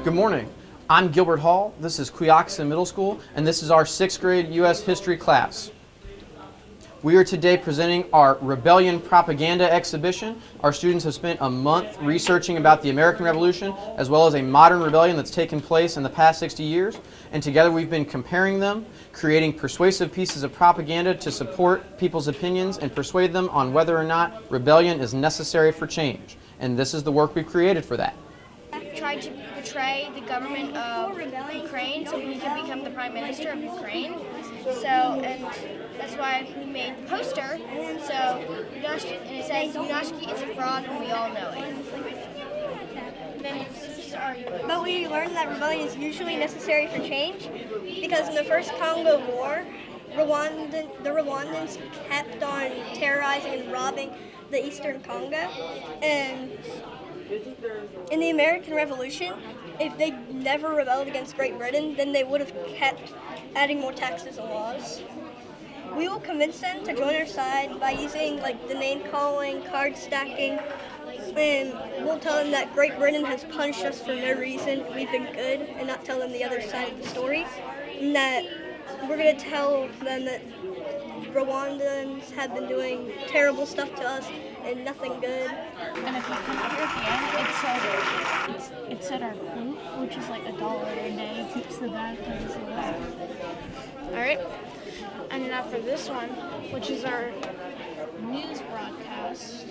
Good morning. I'm Gilbert Hall. This is Quioccasin Middle School, and this is our 6th grade U.S. History class. We are today presenting our Rebellion Propaganda exhibition. Our students have spent a month researching about the American Revolution, as well as a modern rebellion that's taken place in the past 60 years. And together we've been comparing them, creating persuasive pieces of propaganda to support people's opinions and persuade them on whether or not rebellion is necessary for change. And this is the work we've created for that. Tried to betray the government of Ukraine so he could become the prime minister of Ukraine. And that's why we made the poster. So, and it says, Yunashki is a fraud and we all know it. But we learned that rebellion is usually necessary for change because in the first Congo War, the Rwandans kept on terrorizing and robbing the Eastern Congo. And in the American Revolution, if they never rebelled against Great Britain, then they would have kept adding more taxes and laws. We will convince them to join our side by using the name calling, card stacking, and we'll tell them that Great Britain has punished us for no reason, we've been good, and not tell them the other side of the story. And that we're going to tell them that Rwandans have been doing terrible stuff to us and nothing good. And if you come up here at the end, it said our quote, which is $1 a day keeps the bad things away. Alright, and now for this one, Which is our news broadcast.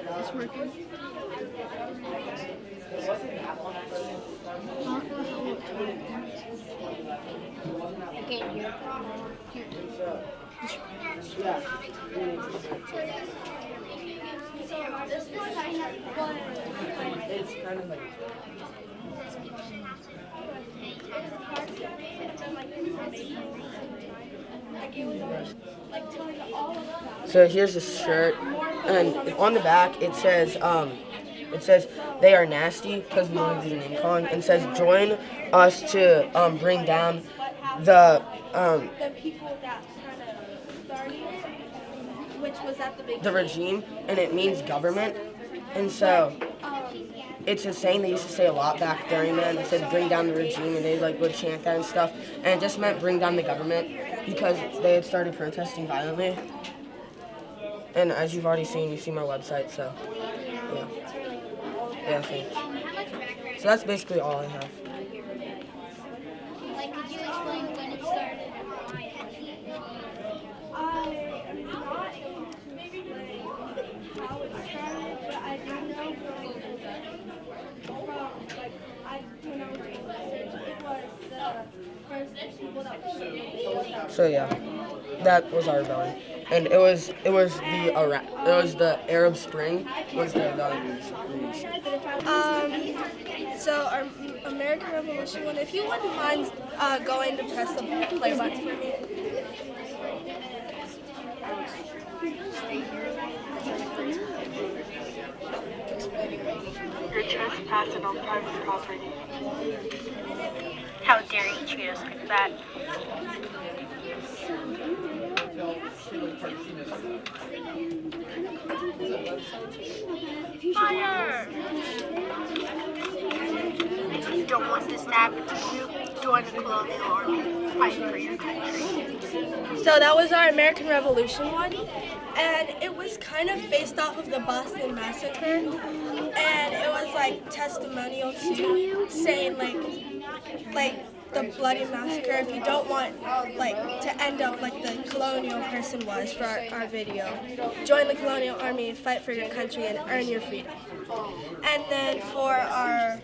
It's working. okay, here. It's kind of like so here's a shirt, and on the back it says they are nasty because we want to do the name calling, and it says join us to bring down the people that kind of started it, which was at the beginning. the regime, and it means government, and so it's a saying they used to say a lot back during then. They said bring down the regime, and they would chant that and stuff, and it just meant bring down the government because they had started protesting violently. And as you've already seen, you've seen my website, so yeah, thanks. So that's basically all I have. Could you explain when it started? How it started, but I do know when I was researching, it was the first people that were So yeah, that was our rebellion, and it was the Arab Spring was the rebellion. So our American Revolution one, if you wouldn't mind going to press the play button for me. You're trespassing on private property. How dare you treat us like that? Fire! If you don't want this to happen to you, join the colonial army. Fight for your country. So that was our American Revolution one, and it was kind of based off of the Boston Massacre, and it was testimonial to saying the bloody massacre if you don't want to end up like the colonial person was for our video. Join the colonial army, fight for your country, and earn your freedom. And then for our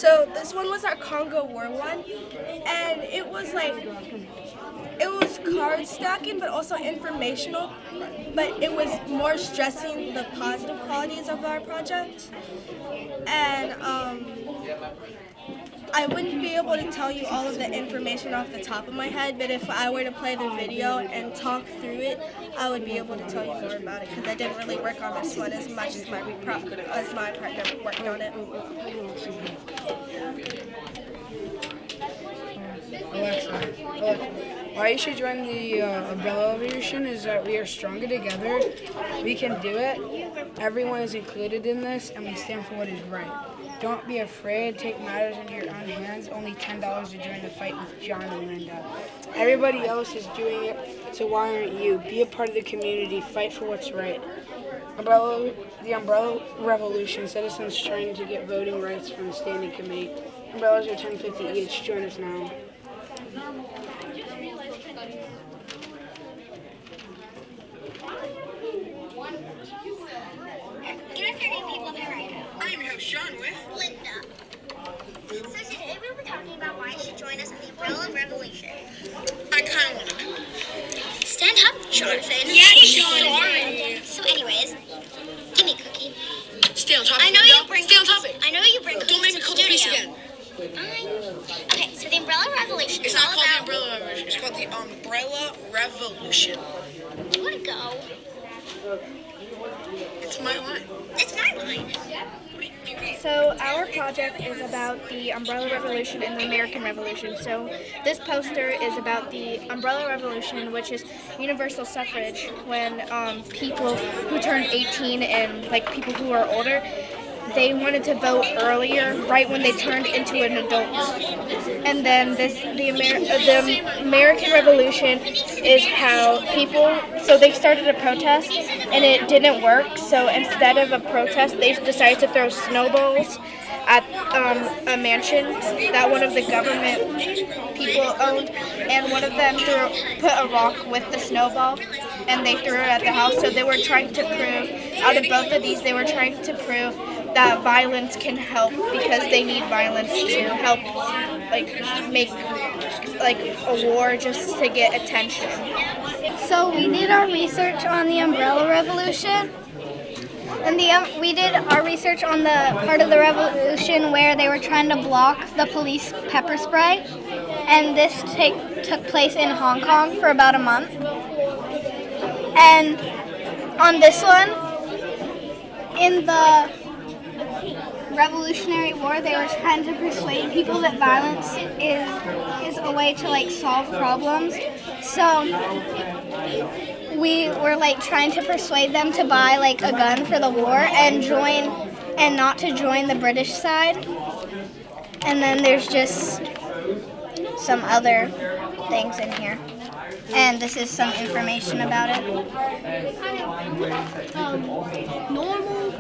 So this one was our Congo War one, and it was card stacking, but also informational. But it was more stressing the positive qualities of our project, and I wouldn't be able to tell you all of the information off the top of my head, but if I were to play the video and talk through it, I would be able to tell you more about it because I didn't really work on this one as much as my partner worked on it. Alexa, why you should join the Umbrella Revolution is that we are stronger together. We can do it. Everyone is included in this, and we stand for what is right. Don't be afraid. Take matters into your own hands. Only $10 to join the fight with John and Linda. Everybody else is doing it, so why aren't you? Be a part of the community. Fight for what's right. The Umbrella Revolution, citizens trying to get voting rights from the standing committee. Umbrellas are $10.50 each. Join us now. Good afternoon, people of Henrico. I'm your host, Sean, with Linda. So today we were talking about why you should join us in the Umbrella Revolution. I kind of want to know. Stand up, Jonathan. Yeah, Sean. So anyways, give me a cookie. Stay on topic. Stay on topic. I know you bring cookies. Don't make me call the police again. Fine. Okay, so the Umbrella Revolution It's is not all called about... the Umbrella Revolution. It's called the Umbrella Revolution. Do you want to go? It's my line. It's my line. So our project is about the Umbrella Revolution and the American Revolution. So this poster is about the Umbrella Revolution, which is universal suffrage, when people who turned 18 and like people who are older, they wanted to vote earlier, right when they turned into an adult. And then the American Revolution is how people, so they started a protest and it didn't work. So instead of a protest, they decided to throw snowballs at a mansion that one of the government people owned, and one of them put a rock with the snowball and they threw it at the house. So they were trying to prove, out of both of these, they were trying to prove that violence can help because they need violence to help make a war just to get attention. So we did our research on the Umbrella Revolution, and we did our research on the part of the revolution where they were trying to block the police pepper spray, and this took place in Hong Kong for about a month. And on this one, in the Revolutionary War, they were trying to persuade people that violence is a way to solve problems. So we were trying to persuade them to buy a gun for the war and not to join the British side. And then there's just some other things in here. And this is some information about it. Normal,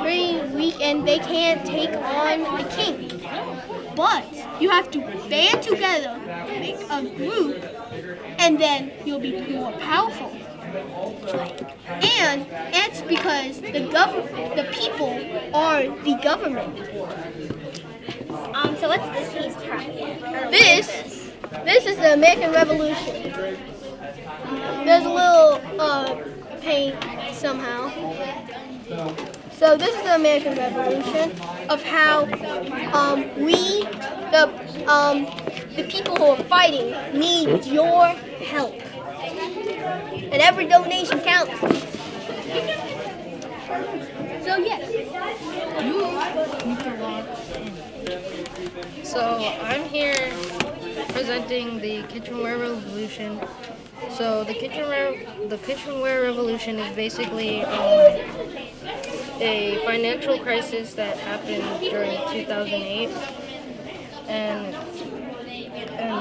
pretty weak, and they can't take on the king. But you have to band together, make a group, and then you'll be more powerful. And it's because the people are the government. So what's this piece of propaganda? This is the American Revolution. There's a little paint somehow. So this is the American Revolution of how the people who are fighting need your help. And every donation counts. So yes. So I'm here presenting the kitchenware revolution. So the kitchenware revolution is basically a financial crisis that happened during 2008, and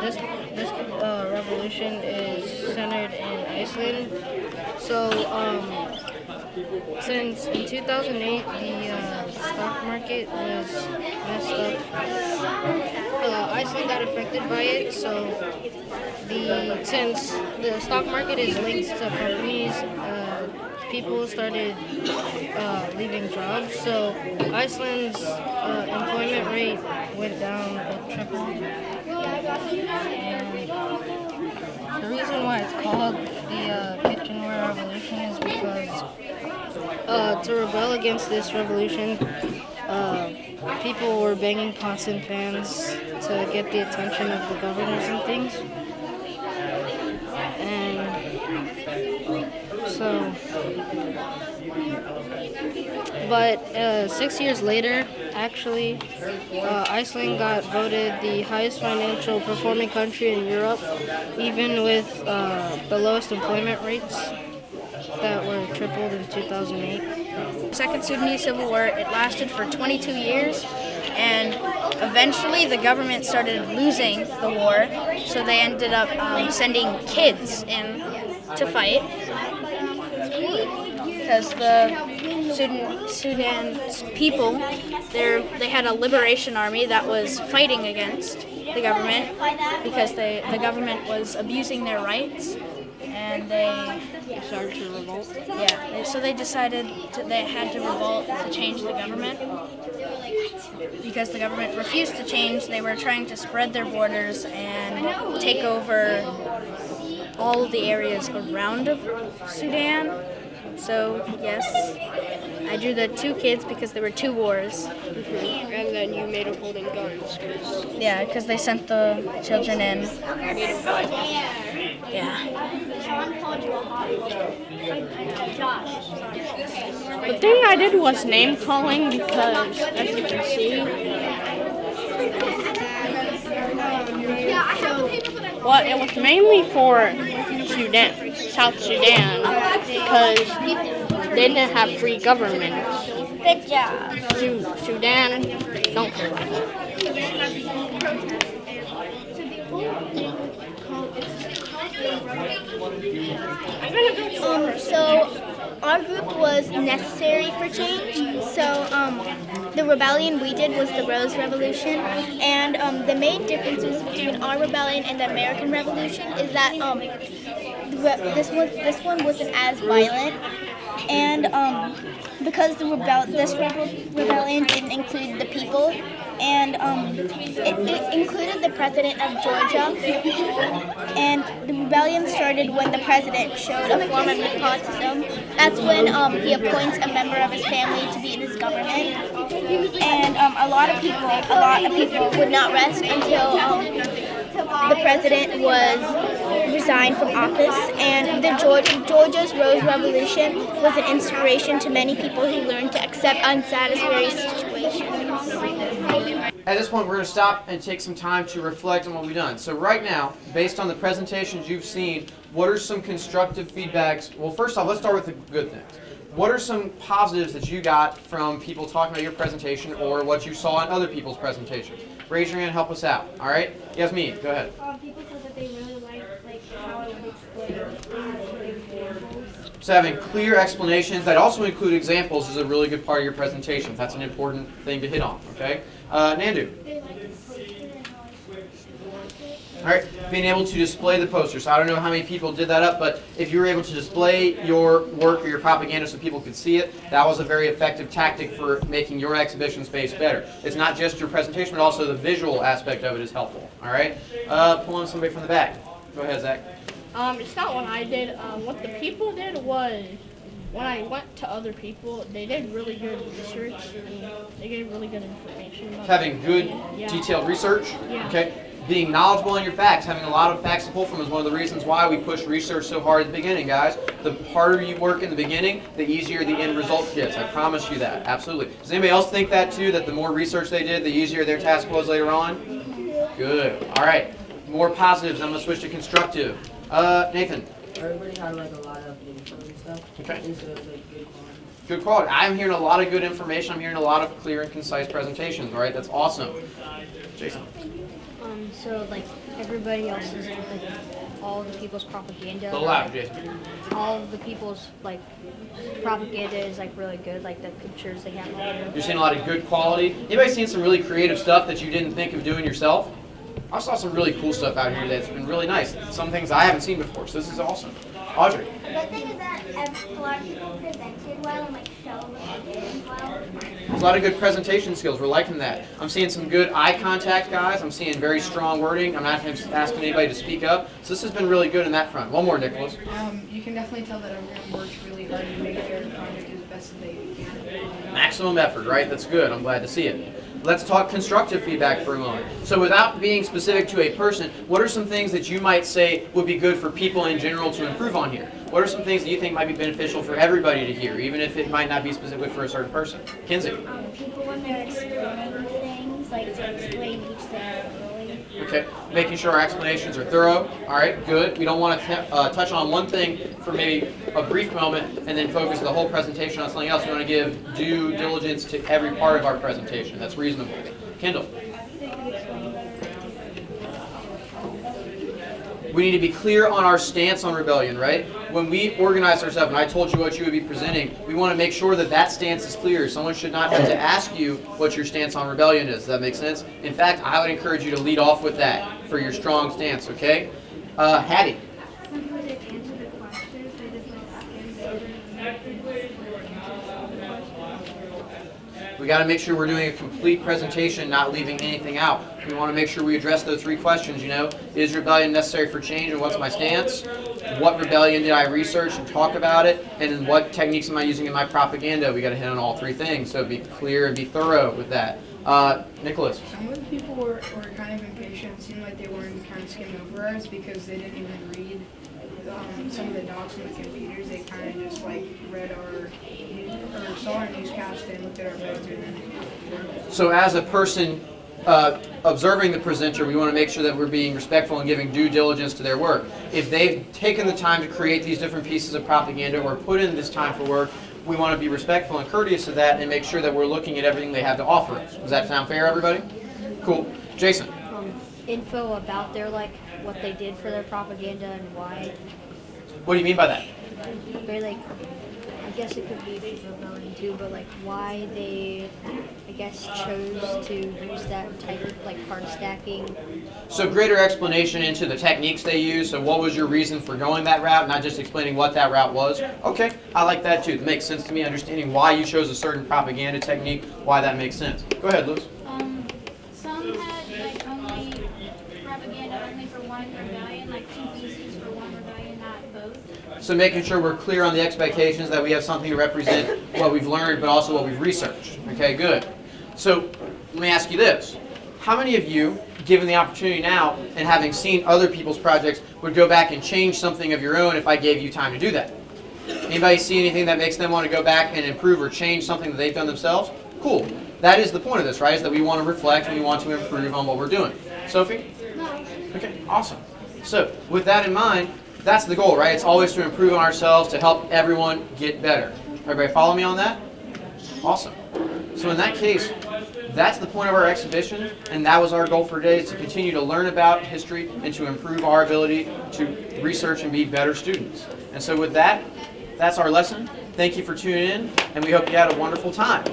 this revolution is centered in Iceland. So since in 2008 the stock market was messed up, Iceland got affected by it. So since the stock market is linked to companies, people started leaving jobs, so Iceland's employment rate went down, tripled. And the reason why it's called the kitchenware revolution is because to rebel against this revolution, people were banging pots and pans to get the attention of the governors and things. And so, but 6 years later, actually, Iceland got voted the highest financial performing country in Europe, even with the lowest employment rates that were tripled in 2008. Second Sudanese Civil War, it lasted for 22 years, and eventually the government started losing the war, so they ended up sending kids in to fight, because the Sudan's people, they had a liberation army that was fighting against the government because the government was abusing their rights, and they started to revolt. Yeah, so they decided they had to revolt to change the government. Because the government refused to change, they were trying to spread their borders and take over all the areas around of Sudan. So, yes, I drew the two kids because there were two wars. Mm-hmm. And then you made them holding guns. Yeah, because they sent the children in. Yeah. The thing I did was name calling because, as you can see, well, it was mainly for Sudan, South Sudan, because they didn't have free governments. Good job. Sudan don't. So our group was necessary for change. So the rebellion we did was the Rose Revolution, and the main differences between our rebellion and the American Revolution is that this one wasn't as violent, and because this rebellion didn't include the people, and it included the president of Georgia, and the rebellion started when the president showed a form of nepotism. That's when he appoints a member of his family to be in his government, and a lot of people would not rest until the president was resigned from office, and the Georgia's Rose Revolution was an inspiration to many people who learned to accept unsatisfactory situations. At this point, we're going to stop and take some time to reflect on what we've done. So right now, based on the presentations you've seen, what are some constructive feedbacks? Well, first off, let's start with the good things. What are some positives that you got from people talking about your presentation or what you saw in other people's presentations? Raise your hand, help us out. All right? Yasmin, go ahead. People said that they really liked how I would explain examples. So having clear explanations that also include examples is a really good part of your presentation. That's an important thing to hit on, okay? Nandu. All right, being able to display the poster. So I don't know how many people did that up, but if you were able to display your work or your propaganda so people could see it, that was a very effective tactic for making your exhibition space better. It's not just your presentation, but also the visual aspect of it is helpful. All right, pull on somebody from the back. Go ahead, Zach. It's not what I did. What the people did was, when I went to other people, they did really good research and they gave really good information. About Having good, detailed research. Yeah. Okay. Being knowledgeable in your facts, having a lot of facts to pull from is one of the reasons why we push research so hard at the beginning, guys. The harder you work in the beginning, the easier the end result gets. I promise you that. Absolutely. Does anybody else think that too, that the more research they did, the easier their task was later on? Good. All right. More positives. I'm going to switch to constructive. Nathan. Everybody had like a lot of info and stuff. Okay. And so it was like good quality. Good quality. I'm hearing a lot of good information. I'm hearing a lot of clear and concise presentations. All right. That's awesome. Jason. So like everybody else's, like all the people's propaganda. A little louder, Jason. All of the people's like propaganda is like really good, like the pictures they have on there. You're seeing a lot of good quality. Anybody seen some really creative stuff that you didn't think of doing yourself? I saw some really cool stuff out here that's been really nice. Some things I haven't seen before, so this is awesome. Audrey. The good thing is that a lot of people presented well and showed what they did well. There's a lot of good presentation skills. We're liking that. I'm seeing some good eye contact, guys. I'm seeing very strong wording. I'm not asking anybody to speak up. So this has been really good in that front. One more, Nicholas. You can definitely tell that everyone works really hard to make their project as best as they can. Maximum effort, right? That's good. I'm glad to see it. Let's talk constructive feedback for a moment. So without being specific to a person, what are some things that you might say would be good for people in general to improve on here? What are some things that you think might be beneficial for everybody to hear, even if it might not be specific for a certain person? Kinsey. People when they're explaining things, like to explain each thing thoroughly. Okay, making sure our explanations are thorough. All right, good. We don't want to touch on one thing for maybe a brief moment and then focus the whole presentation on something else. We want to give due diligence to every part of our presentation. That's reasonable. Kendall. We need to be clear on our stance on rebellion, right? When we organize ourselves, and I told you what you would be presenting, we want to make sure that that stance is clear. Someone should not have to ask you what your stance on rebellion is. Does that make sense? In fact, I would encourage you to lead off with that for your strong stance, okay? Hattie. We got to make sure we're doing a complete presentation, not leaving anything out. We want to make sure we address those three questions, you know. Is rebellion necessary for change, and what's my stance? What rebellion did I research and talk about it? And then what techniques am I using in my propaganda? We got to hit on all three things, so be clear and be thorough with that. Nicholas. Some of the people were kind of impatient. It seemed like they wanted to kind of skim over us because they didn't even read some of the docs on the computers. They kind of just like read or saw our newscast and looked at our poster. So as a person observing the presenter, we want to make sure that we're being respectful and giving due diligence to their work. If they've taken the time to create these different pieces of propaganda or put in this time for work, we want to be respectful and courteous of that and make sure that we're looking at everything they have to offer us. Does that sound fair, everybody? Cool. Jason. Info about their, like, what they did for their propaganda and why. What do you mean by that? They're like, I guess it could be rebellion too, but like why they, I guess, chose to use that type of like card stacking. So greater explanation into the techniques they use. So what was your reason for going that route, not just explaining what that route was? Okay, I like that too. It makes sense to me, understanding why you chose a certain propaganda technique, why that makes sense. Go ahead, Lewis. Some had like only propaganda only for one rebellion, like 2 pieces for one rebellion, not both. So making sure we're clear on the expectations that we have something to represent what we've learned, but also what we've researched. Okay, good. So let me ask you this. How many of you, given the opportunity now and having seen other people's projects, would go back and change something of your own if I gave you time to do that? Anybody see anything that makes them want to go back and improve or change something that they've done themselves? Cool. That is the point of this, right? Is that we want to reflect and we want to improve on what we're doing. Sophie? No. Okay, awesome. So with that in mind, that's the goal, right? It's always to improve on ourselves, to help everyone get better. Everybody follow me on that? Awesome. So in that case, that's the point of our exhibition, and that was our goal for today, is to continue to learn about history and to improve our ability to research and be better students. And so with that, that's our lesson. Thank you for tuning in, and we hope you had a wonderful time.